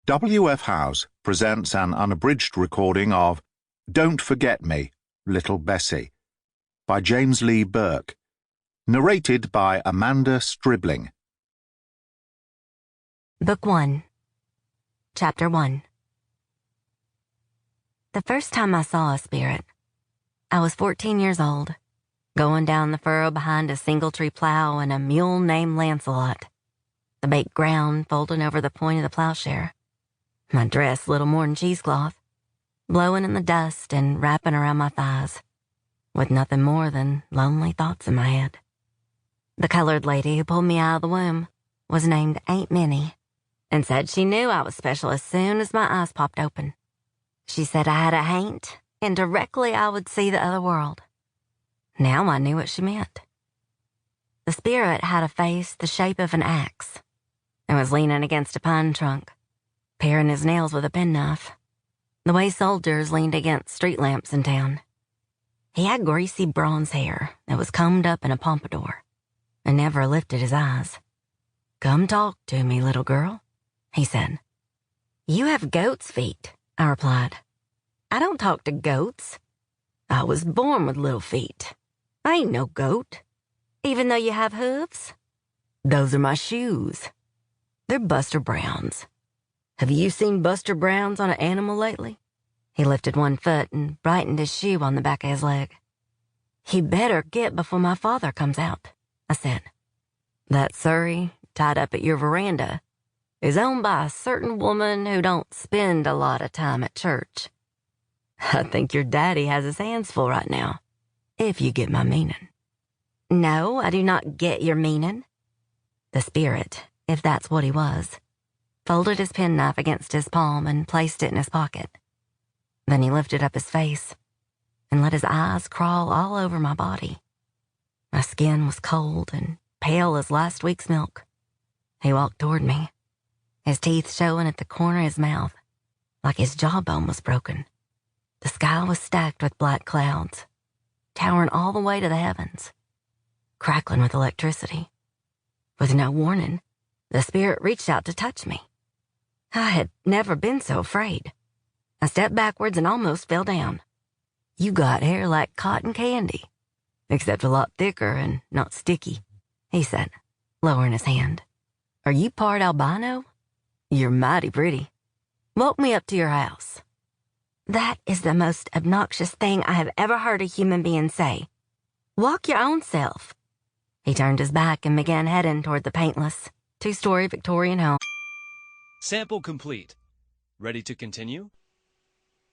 W.F. House presents an unabridged recording of Don't Forget Me, Little Bessie, by James Lee Burke, narrated by Amanda Stribling. Book 1, Chapter 1. The first time I saw a spirit, I was 14 years old, going down the furrow behind a single-tree plow and a mule named Lancelot, the baked ground folding over the point of the plowshare, my dress little more'n cheesecloth, blowing in the dust and wrapping around my thighs, with nothing more than lonely thoughts in my head. The colored lady who pulled me out of the womb was named Aunt Minnie, and said she knew I was special as soon as my eyes popped open. She said I had a haint, and directly I would see the other world. Now I knew what she meant. The spirit had a face the shape of an axe, and was leaning against a pine trunk, paring his nails with a penknife, the way soldiers leaned against street lamps in town. He had greasy bronze hair that was combed up in a pompadour, and never lifted his eyes. "Come talk to me, little girl," he said. "You have goat's feet," I replied. "I don't talk to goats. I was born with little feet. I ain't no goat, even though you have hooves. Those are my shoes. They're Buster Brown's. Have you seen Buster Brown's on an animal lately?" He lifted one foot and brightened his shoe on the back of his leg. "You better get before my father comes out," I said. "That surrey, tied up at your veranda, is owned by a certain woman who don't spend a lot of time at church. I think your daddy has his hands full right now, if you get my meaning." "No, I do not get your meaning." The spirit, if that's what he was, folded his penknife against his palm and placed it in his pocket. Then he lifted up his face and let his eyes crawl all over my body. My skin was cold and pale as last week's milk. He walked toward me, his teeth showing at the corner of his mouth, like his jawbone was broken. The sky was stacked with black clouds, towering all the way to the heavens, crackling with electricity. With no warning, the spirit reached out to touch me. I had never been so afraid. I stepped backwards and almost fell down. "You got hair like cotton candy, except a lot thicker and not sticky," he said, lowering his hand. "Are you part albino? You're mighty pretty. Walk me up to your house." "That is the most obnoxious thing I have ever heard a human being say. Walk your own self." He turned his back and began heading toward the paintless, two-story Victorian home. Sample complete. Ready to continue?